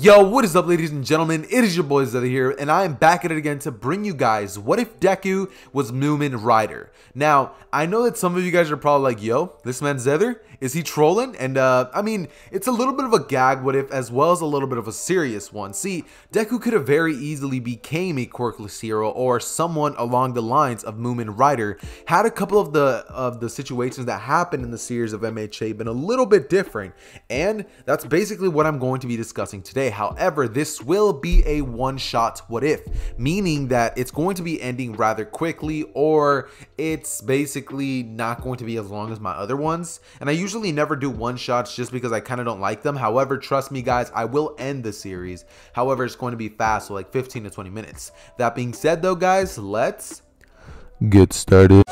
Yo, what is up, ladies and gentlemen? It is your boy Zeta here, and I am back at it again to bring you guys what if Deku was Mumen Rider. Now, I know that some of you guys are probably like, yo, this man Zeta, is he trolling? And I mean, it's a little bit of a gag what if as well as a little bit of a serious one. See, Deku could have very easily became a quirkless hero or someone along the lines of Mumen Rider had a couple of the situations that happened in the series of MHA been a little bit different, and that's basically what I'm going to be discussing today. However, this will be a one-shot what if, meaning that it's going to be ending rather quickly, or it's basically not going to be as long as my other ones. And I usually never do one-shots just because I kind of don't like them. However, trust me guys, I will end the series. However, it's going to be fast, so like 15 to 20 minutes. That being said though guys, let's get started.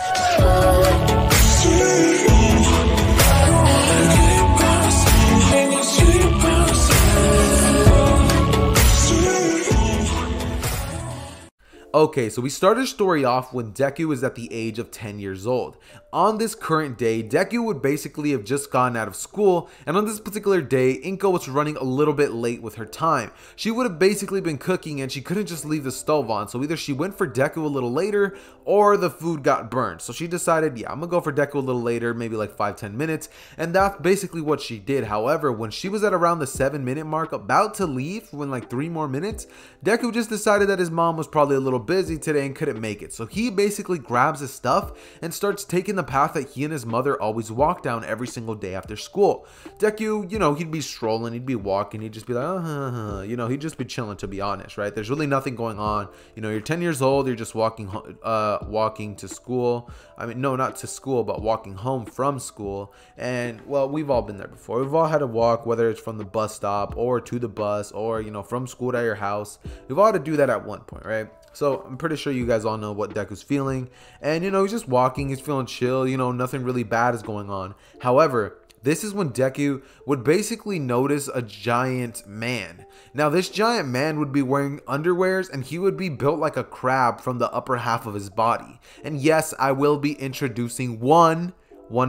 Okay, so we start our story off when Deku is at the age of 10 years old. On this current day, Deku would basically have just gotten out of school, and on this particular day, Inko was running a little bit late with her time. She would have basically been cooking and she couldn't just leave the stove on, so either she went for Deku a little later or the food got burned. So she decided, yeah, I'm gonna go for Deku a little later, maybe like 5-10 minutes, and that's basically what she did. However, when she was at around the 7-minute mark, about to leave, when like 3 more minutes, Deku just decided that his mom was probably a little busy today and couldn't make it. So he basically grabs his stuff and starts taking the path that he and his mother always walk down every single day after school. Deku, you know, he'd be strolling, he'd be walking, he'd just be like, you know, he'd just be chilling, to be honest, right? There's really nothing going on. You know, you're 10 years old, you're just walking to school. I mean, no, not to school, but walking home from school. And well, we've all been there before. We've all had to walk, whether it's from the bus stop or to the bus or, you know, from school to your house. We've all had to do that at one point, right? So I'm pretty sure you guys all know what Deku's feeling. And, you know, he's just walking, he's feeling chill, you know, nothing really bad is going on. However, this is when Deku would basically notice a giant man. Now, this giant man would be wearing underwears and he would be built like a crab from the upper half of his body. And yes, I will be introducing one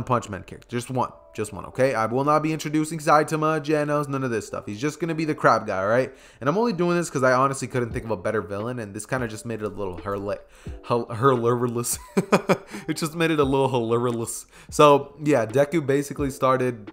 Punch Man character, just one, okay? I will not be introducing Saitama, Genos, none of this stuff. He's just gonna be the crab guy, all right? And I'm only doing this because I honestly couldn't think of a better villain, and this kind of just made it a little hilarious. It just made it a little hilarious. So yeah, Deku basically started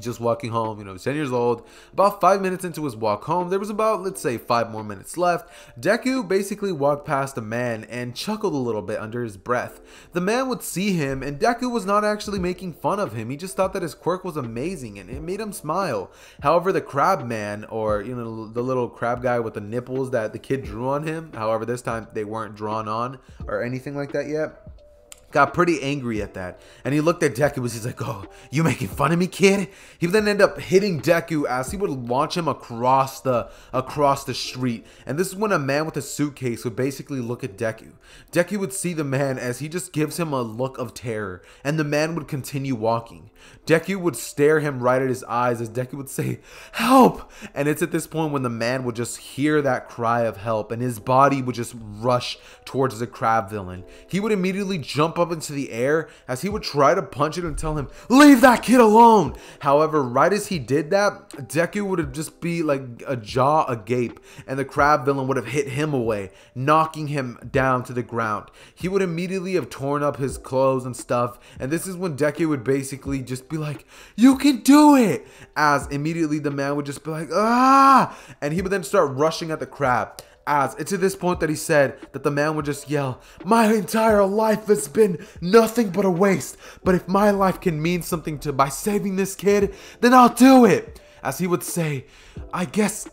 just walking home. You know, he's 10 years old. About 5 minutes into his walk home, there was about, let's say, 5 more minutes left. Deku basically walked past a man and chuckled a little bit under his breath. The man would see him, and Deku was not actually making fun of him. He just thought that his quirk was amazing and it made him smile. However, the crab man, or, you know, the little crab guy with the nipples that the kid drew on him, however, this time they weren't drawn on or anything like that yet, got pretty angry at that, and he looked at Deku. He's like, oh, you making fun of me, kid? He would then end up hitting Deku as he would launch him across the street. And this is when a man with a suitcase would basically look at Deku. Deku would see the man as he just gives him a look of terror, and the man would continue walking. Deku would stare him right at his eyes as Deku would say, help! And it's at this point when the man would just hear that cry of help, and his body would just rush towards the crab villain. He would immediately jump up into the air as he would try to punch it and tell him, leave that kid alone. However, right as he did that, Deku would have just be like a jaw agape, and the crab villain would have hit him away, knocking him down to the ground. He would immediately have torn up his clothes and stuff, and this is when Deku would basically just be like, you can do it, as immediately the man would just be like, ah, and he would then start rushing at the crab. As it's at this point that he said that the man would just yell, my entire life has been nothing but a waste, but if my life can mean something by saving this kid, then I'll do it. As he would say, I guess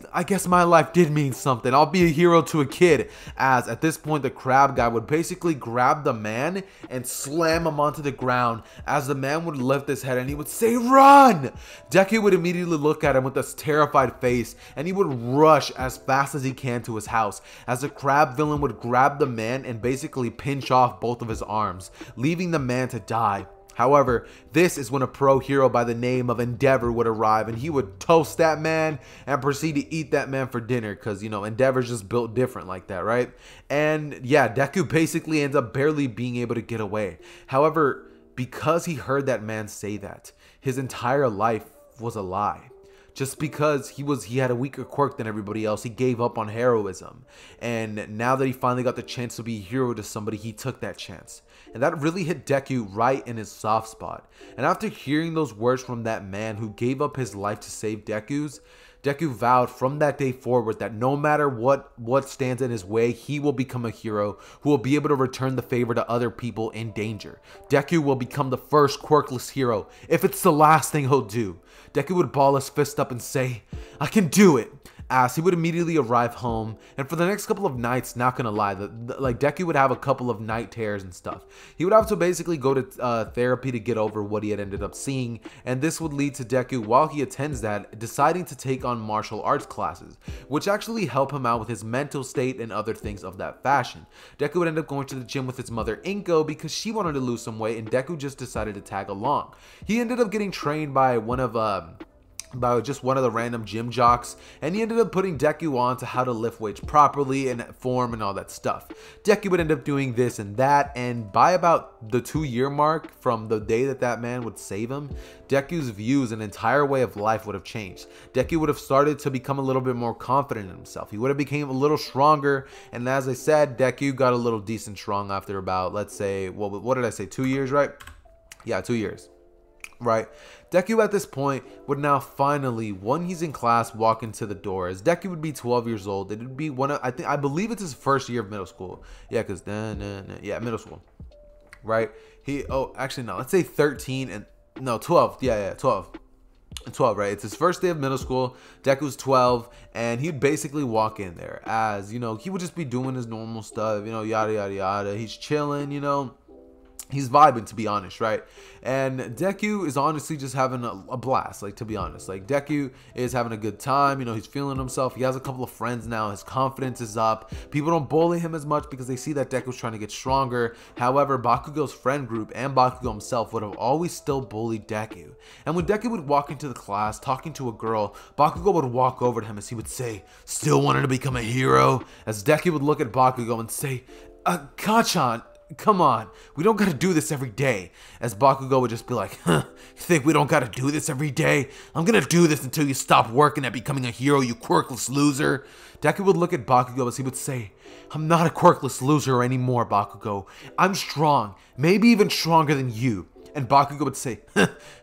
my life did mean something. I'll be a hero to a kid. As at this point, the crab guy would basically grab the man and slam him onto the ground, as the man would lift his head and he would say, run! Deku would immediately look at him with this terrified face, and he would rush as fast as he can to his house, as the crab villain would grab the man and basically pinch off both of his arms, leaving the man to die. However, this is when a pro hero by the name of Endeavor would arrive, and he would toast that man and proceed to eat that man for dinner, because, you know, Endeavor's just built different like that, right? And yeah, Deku basically ends up barely being able to get away. However, because he heard that man say that, his entire life was a lie. just because he had a weaker quirk than everybody else. He gave up on heroism, and now that he finally got the chance to be a hero to somebody, he took that chance. And that really hit Deku right in his soft spot. And after hearing those words from that man who gave up his life to save Deku vowed from that day forward that no matter what stands in his way, he will become a hero who will be able to return the favor to other people in danger. Deku will become the first quirkless hero, if it's the last thing he'll do. Deku would ball his fist up and say, "I can do it," as he would immediately arrive home. And for the next couple of nights, not gonna lie, like Deku would have a couple of night terrors and stuff. He would have to basically go to therapy to get over what he had ended up seeing, and this would lead to Deku, while he attends that, deciding to take on martial arts classes, which actually help him out with his mental state and other things of that fashion. Deku would end up going to the gym with his mother Inko because she wanted to lose some weight, and Deku just decided to tag along. He ended up getting trained by just one of the random gym jocks, and he ended up putting Deku on to how to lift weights properly and form and all that stuff. Deku would end up doing this and that, and by about the 2-year mark from the day that man would save him, Deku's views and entire way of life would have changed. Deku would have started to become a little bit more confident in himself. He would have become a little stronger, and as I said, Deku got a little decent strong after about, let's say, what did I say, 2 years, right? Yeah, 2 years. Right, Deku at this point would now finally, when he's in class, walk into the door. As Deku would be 12 years old, it would be I believe it's his first year of middle school. Yeah, because yeah, middle school. Right, actually no, let's say 13 and no 12. Yeah, 12. 12, right? It's his first day of middle school. Deku's 12, and he'd basically walk in there as, you know, he would just be doing his normal stuff, you know, yada yada yada. He's chilling, you know. He's vibing, to be honest, right? And Deku is honestly just having a blast, like, to be honest. Like, Deku is having a good time, you know, he's feeling himself. He has a couple of friends now. His confidence is up. People don't bully him as much because they see that Deku's trying to get stronger. However, Bakugo's friend group and Bakugo himself would have always still bullied Deku. And when Deku would walk into the class talking to a girl, Bakugo would walk over to him as he would say, "Still wanted to become a hero?" As Deku would look at Bakugo and say, "Kachan, come on, we don't gotta do this every day." As Bakugo would just be like, "Huh, you think we don't gotta do this every day? I'm gonna do this until you stop working at becoming a hero, you quirkless loser." Deku would look at Bakugo as he would say, "I'm not a quirkless loser anymore, Bakugo. I'm strong, maybe even stronger than you." And Bakugo would say,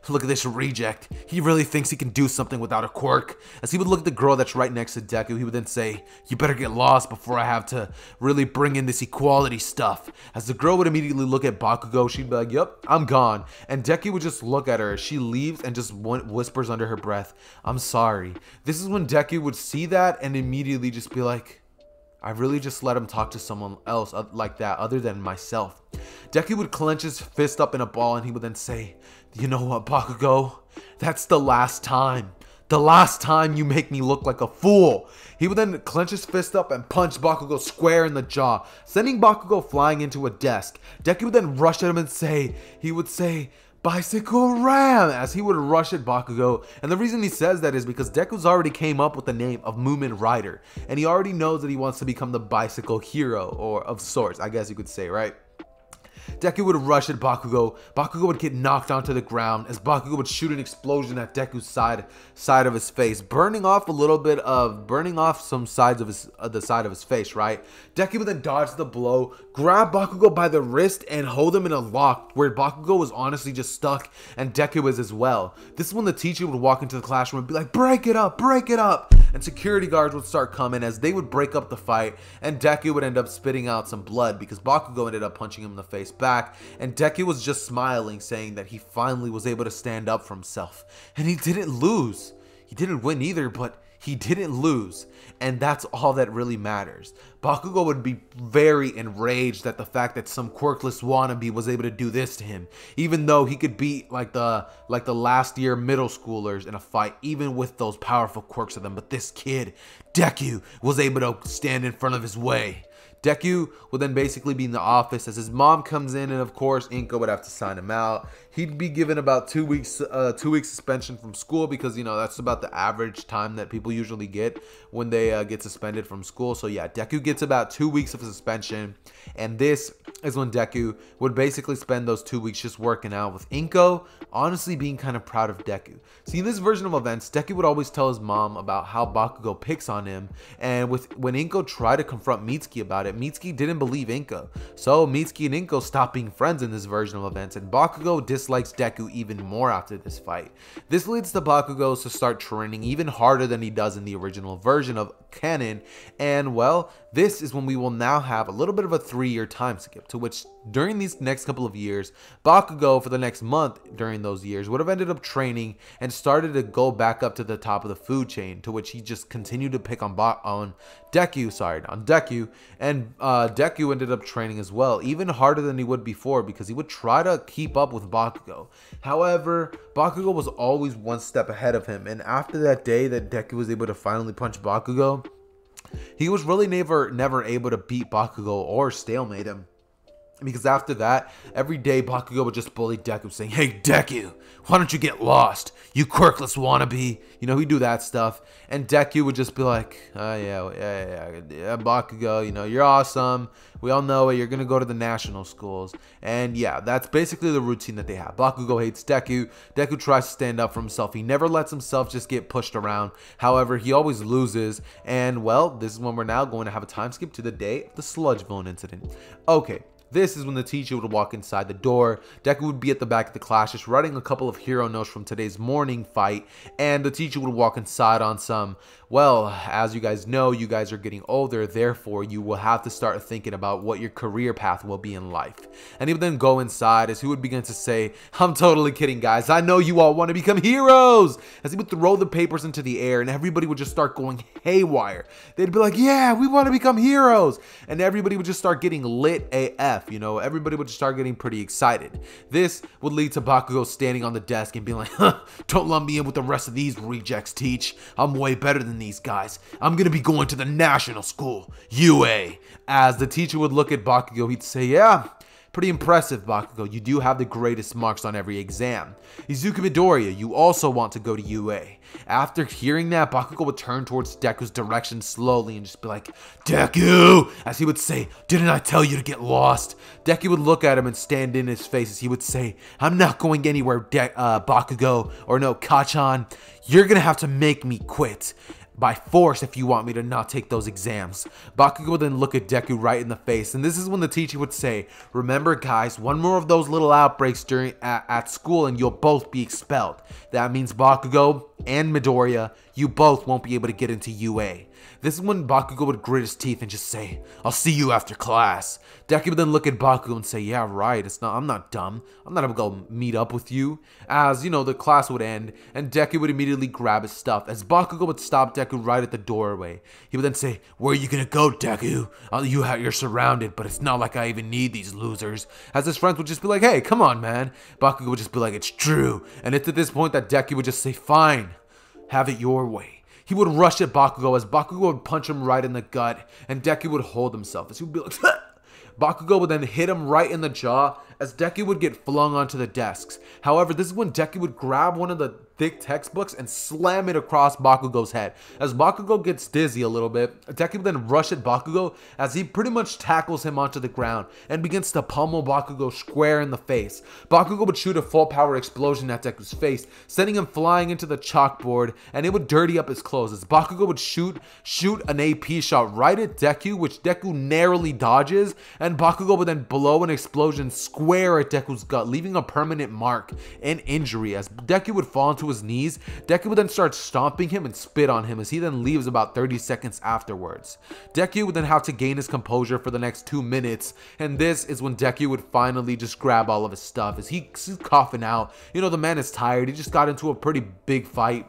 "Look at this reject. He really thinks he can do something without a quirk." As he would look at the girl that's right next to Deku, he would then say, "You better get lost before I have to really bring in this equality stuff." As the girl would immediately look at Bakugo, she'd be like, "Yep, I'm gone." And Deku would just look at her as she leaves and just whispers under her breath, "I'm sorry." This is when Deku would see that and immediately just be like, I really just let him talk to someone else like that other than myself. Deku would clench his fist up in a ball and he would then say, "You know what, Bakugo? That's the last time. The last time you make me look like a fool." He would then clench his fist up and punch Bakugo square in the jaw, sending Bakugo flying into a desk. Deku would then rush at him and he would say, "Bicycle Ram," as he would rush at Bakugo. And the reason he says that is because Deku's already came up with the name of Mumen Rider, and he already knows that he wants to become the bicycle hero, or of sorts, I guess you could say, right? Deku would rush at Bakugo. Bakugo would get knocked onto the ground as Bakugo would shoot an explosion at Deku's side of his face, burning off some sides of the side of his face, right? Deku would then dodge the blow, grab Bakugo by the wrist, and hold him in a lock where Bakugo was honestly just stuck, and Deku was as well. This is when the teacher would walk into the classroom and be like, "Break it up, break it up!" And security guards would start coming as they would break up the fight, and Deku would end up spitting out some blood because Bakugo ended up punching him in the face back, and Deku was just smiling, saying that he finally was able to stand up for himself. And he didn't lose. He didn't win either, but he didn't lose, and that's all that really matters. Bakugo would be very enraged at the fact that some quirkless wannabe was able to do this to him, even though he could beat like the last year middle schoolers in a fight, even with those powerful quirks of them. But this kid, Deku, was able to stand in front of his way. Deku would then basically be in the office as his mom comes in, and of course Inko would have to sign him out. He'd be given about 2 weeks, 2 weeks suspension from school, because you know that's about the average time that people usually get when they get suspended from school. So yeah, Deku gets about 2 weeks of suspension, and this is when Deku would basically spend those 2 weeks just working out with Inko, honestly being kind of proud of Deku. See, in this version of events, Deku would always tell his mom about how Bakugo picks on him, and when Inko tried to confront Mitsuki about it, Mitsuki didn't believe Inko. So Mitsuki and Inko stopped being friends in this version of events, and Bakugo dislikes Deku even more after this fight. This leads to Bakugo to start training even harder than he does in the original version of canon, and well, this is when we will now have a little bit of a 3-year time skip, to which during these next couple of years, Bakugo for the next month during those years would have ended up training and started to go back up to the top of the food chain, to which he just continued to pick on Deku, and Deku ended up training as well, even harder than he would before, because he would try to keep up with Bakugo. However, Bakugo was always one step ahead of him, and after that day that Deku was able to finally punch Bakugo, he was really never able to beat Bakugo or stalemate him. Because after that, every day Bakugo would just bully Deku, saying, "Hey Deku, why don't you get lost, you quirkless wannabe?" You know, he'd do that stuff. And Deku would just be like, "Oh yeah, Bakugo, you know, you're awesome. We all know it. You're going to go to the national schools." And yeah, that's basically the routine that they have. Bakugo hates Deku. Deku tries to stand up for himself. He never lets himself just get pushed around. However, he always loses. And well, this is when we're now going to have a time skip to the day of the Sludge-Bone incident. Okay. This is when the teacher would walk inside the door. Deku would be at the back of the class just writing a couple of hero notes from today's morning fight, and the teacher would walk inside on some, well, as you guys know, you guys are getting older, therefore you will have to start thinking about what your career path will be in life. And he would then go inside as he would begin to say, "I'm totally kidding, guys. I know you all want to become heroes." As he would throw the papers into the air, and everybody would just start going haywire. They'd be like, "Yeah, we want to become heroes." And everybody would just start getting lit AF. You know, everybody would start getting pretty excited. This would lead to Bakugo standing on the desk and being like, "Don't lump me in with the rest of these rejects, teach. I'm way better than these guys. I'm gonna be going to the national school, UA." As the teacher would look at Bakugo, he'd say, "Yeah, pretty impressive, Bakugo. You do have the greatest marks on every exam. Izuku Midoriya, you also want to go to UA." After hearing that, Bakugo would turn towards Deku's direction slowly and just be like, "Deku!" As he would say, "Didn't I tell you to get lost?" Deku would look at him and stand in his face as he would say, "I'm not going anywhere, Bakugo, or no, Kachan. You're gonna have to make me quit by force if you want me to not take those exams." Bakugo would then look at Deku right in the face, and this is when the teacher would say, "Remember guys, one more of those little outbreaks at school and you'll both be expelled. That means Bakugo and Midoriya, you both won't be able to get into UA." This is when Bakugo would grit his teeth and just say, "I'll see you after class." Deku would then look at Bakugo and say, "Yeah, right, I'm not dumb. I'm not gonna go meet up with you." As, you know, the class would end, and Deku would immediately grab his stuff, as Bakugo would stop Deku right at the doorway. He would then say, "Where are you gonna go, Deku? You're surrounded, but it's not like I even need these losers." As his friends would just be like, "Hey, come on, man." Bakugo would just be like, "It's true." And it's at this point that Deku would just say, "Fine, have it your way." He would rush at Bakugo as Bakugo would punch him right in the gut, and Deku would hold himself as he would be like, Bakugo would then hit him right in the jaw as Deku would get flung onto the desks. However, this is when Deku would grab one of the thick textbooks and slam it across Bakugo's head. As Bakugo gets dizzy a little bit, Deku would then rush at Bakugo as he pretty much tackles him onto the ground and begins to pummel Bakugo square in the face. Bakugo would shoot a full power explosion at Deku's face, sending him flying into the chalkboard, and it would dirty up his clothes as Bakugo would shoot an AP shot right at Deku, which Deku narrowly dodges, and Bakugo would then blow an explosion square at Deku's gut, leaving a permanent mark and injury. As Deku would fall into his knees, Deku would then start stomping him and spit on him as he then leaves about 30 seconds afterwards. Deku would then have to gain his composure for the next 2 minutes, and this is when Deku would finally just grab all of his stuff as he's coughing out. You know, the man is tired. He just got into a pretty big fight.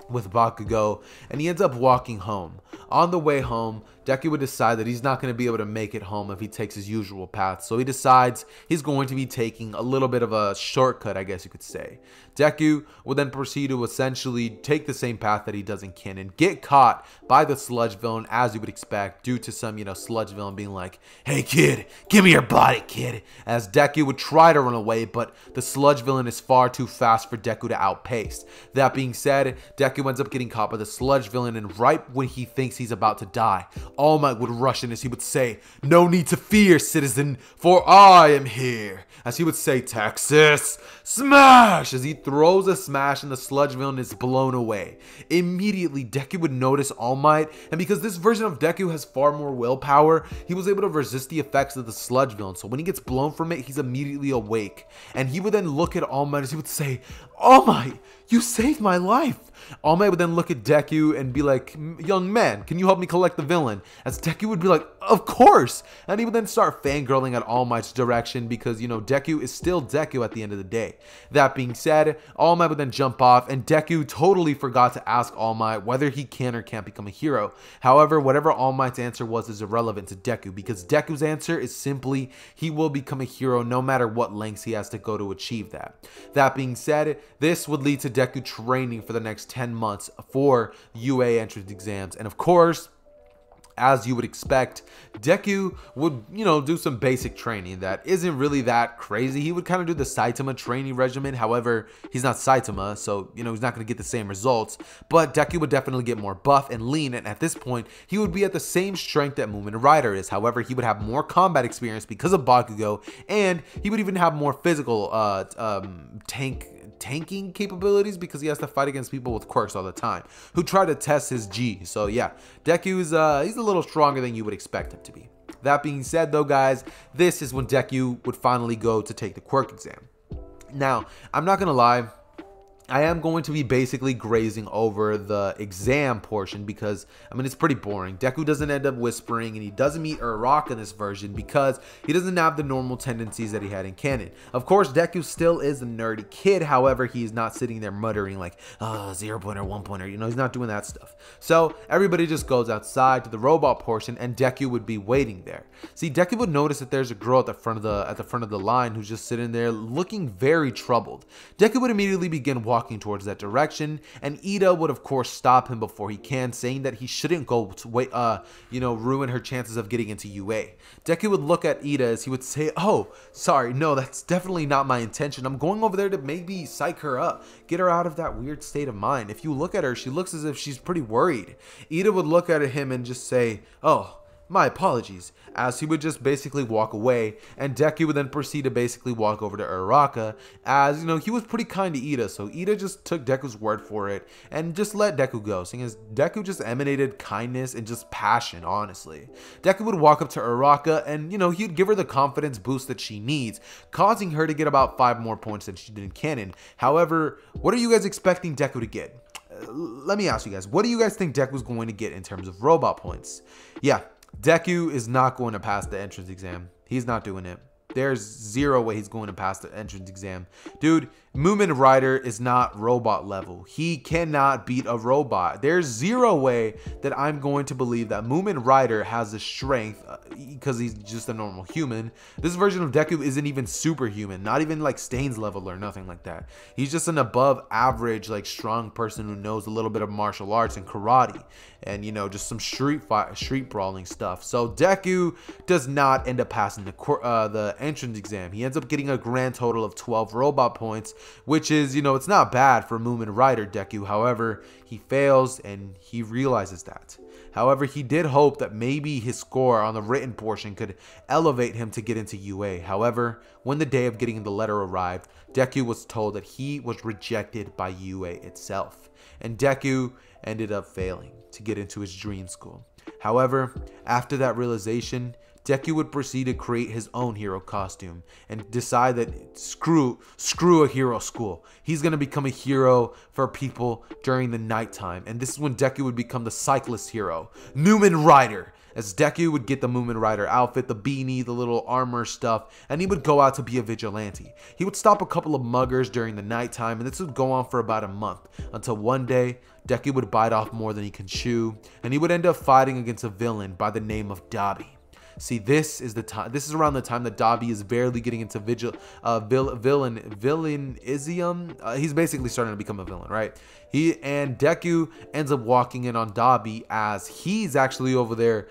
with Bakugo, and he ends up walking home. On the way home, Deku would decide that he's not going to be able to make it home if he takes his usual path, so he decides he's going to be taking a little bit of a shortcut, I guess you could say. Deku would then proceed to essentially take the same path that he does in canon, get caught by the sludge villain as you would expect, due to some, sludge villain being like, "Hey kid, give me your body, kid," as Deku would try to run away, but the sludge villain is far too fast for Deku to outpace. That being said, Deku ends up getting caught by the sludge villain, and right when he thinks he's about to die, All Might would rush in as he would say, "No need to fear, citizen, for I am here." As he would say, "Texas, smash!" as he throws a smash and the sludge villain is blown away. Immediately, Deku would notice All Might, and because this version of Deku has far more willpower, he was able to resist the effects of the sludge villain. So when he gets blown from it, he's immediately awake. And he would then look at All Might as he would say, "All Might, you saved my life." All Might would then look at Deku and be like, "Young man, can you help me collect the villain?" As Deku would be like, "Of course!" And he would then start fangirling at All Might's direction because, Deku is still Deku at the end of the day. That being said, All Might would then jump off, and Deku totally forgot to ask All Might whether he can or can't become a hero. However, whatever All Might's answer was is irrelevant to Deku, because Deku's answer is simply he will become a hero no matter what lengths he has to go to achieve that. That being said, this would lead to Deku training for the next 10 months for UA entrance exams, and of course, as you would expect, Deku would, do some basic training that isn't really that crazy. He would kind of do the Saitama training regimen. However, he's not Saitama, so, he's not going to get the same results. But Deku would definitely get more buff and lean, and at this point, he would be at the same strength that Mumen Rider is. However, he would have more combat experience because of Bakugo, and he would even have more physical tanking capabilities because he has to fight against people with quirks all the time who try to test his G. So yeah, Deku's he's a little stronger than you would expect him to be. That being said though, guys, this is when Deku would finally go to take the quirk exam. Now, I'm not gonna lie, I am going to be basically grazing over the exam portion because, it's pretty boring. Deku doesn't end up whispering, and he doesn't meet Uraraka in this version because he doesn't have the normal tendencies that he had in canon. Of course, Deku still is a nerdy kid. However, he's not sitting there muttering like, 0 pointer, 1 pointer. He's not doing that stuff. So everybody just goes outside to the robot portion, and Deku would be waiting there. See, Deku would notice that there's a girl at the front of the line who's just sitting there looking very troubled. Deku would immediately begin walking towards that direction, and Ida would of course stop him before he can, saying that he shouldn't go to ruin her chances of getting into UA. Deku would look at Ida as he would say, "Oh, sorry, no, that's definitely not my intention. I'm going over there to maybe psych her up, get her out of that weird state of mind. If you look at her, she looks as if she's pretty worried." Ida would look at him and just say, "Oh, my apologies," as he would just basically walk away, and Deku would then proceed to basically walk over to Uraraka, as he was pretty kind to Ida, so Ida just took Deku's word for it and just let Deku go, seeing as Deku just emanated kindness and just passion, honestly. Deku would walk up to Uraraka, and he'd give her the confidence boost that she needs, causing her to get about 5 more points than she did in canon. However, what are you guys expecting Deku to get? Let me ask you guys, what do you guys think Deku's going to get in terms of robot points? Yeah, Deku is not going to pass the entrance exam. He's not doing it. There's zero way he's going to pass the entrance exam. Dude, Mumen Rider is not robot level. He cannot beat a robot. There's zero way that I'm going to believe that Mumen Rider has the strength because he's just a normal human. This version of Deku isn't even superhuman, not even like Stain's level or nothing like that. He's just an above average, like strong person who knows a little bit of martial arts and karate and just some street brawling stuff. So Deku does not end up passing the entrance exam. He ends up getting a grand total of 12 robot points, which is, it's not bad for Mumen Rider Deku. However, he fails and he realizes that. However, he did hope that maybe his score on the written portion could elevate him to get into UA. However, when the day of getting the letter arrived, Deku was told that he was rejected by UA itself, and Deku ended up failing to get into his dream school. However, after that realization, Deku would proceed to create his own hero costume and decide that screw a hero school. He's going to become a hero for people during the nighttime. And this is when Deku would become the cyclist hero, Mumen Rider, as Deku would get the Mumen Rider outfit, the beanie, the little armor stuff, and he would go out to be a vigilante. He would stop a couple of muggers during the nighttime, and this would go on for about a month, until one day, Deku would bite off more than he can chew, and he would end up fighting against a villain by the name of Dabi. See, this is the time. This is around the time that Dabi is barely getting into villainism. He's basically starting to become a villain, right? Deku ends up walking in on Dabi as he's actually over there,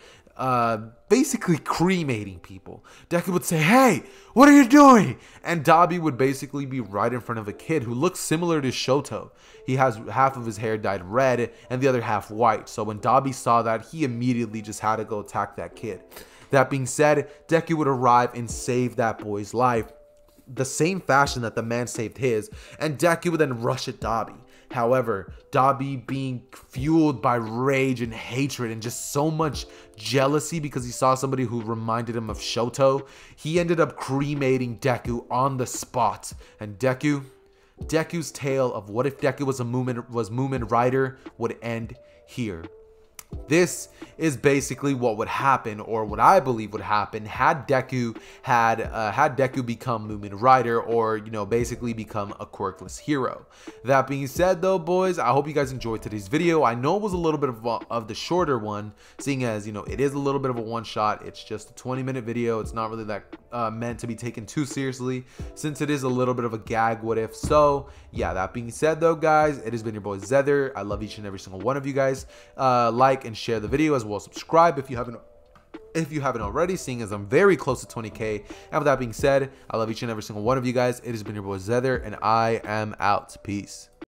basically cremating people. Deku would say, "Hey, what are you doing?" And Dabi would basically be right in front of a kid who looks similar to Shoto. He has half of his hair dyed red and the other half white. So when Dabi saw that, he immediately just had to go attack that kid. That being said, Deku would arrive and save that boy's life, the same fashion that the man saved his, and Deku would then rush at Dabi. However, Dabi, being fueled by rage and hatred and just so much jealousy because he saw somebody who reminded him of Shoto, he ended up cremating Deku on the spot. And Deku's tale of what if Deku was Mumen Rider would end here. This is basically what would happen, or what I believe would happen, had Deku become Mumen Rider, or basically become a quirkless hero. That being said, though, boys, I hope you guys enjoyed today's video. I know it was a little bit of the shorter one, seeing as it is a little bit of a one-shot. It's just a 20-minute video. It's not really that meant to be taken too seriously, since it is a little bit of a gag what if. So yeah, that being said, though, guys, it has been your boy Zether. I love each and every single one of you guys. Like and share the video, as well as subscribe if you haven't already, seeing as I'm very close to 20k. And with that being said, I love each and every single one of you guys. It has been your boy Zether, and I am out. Peace.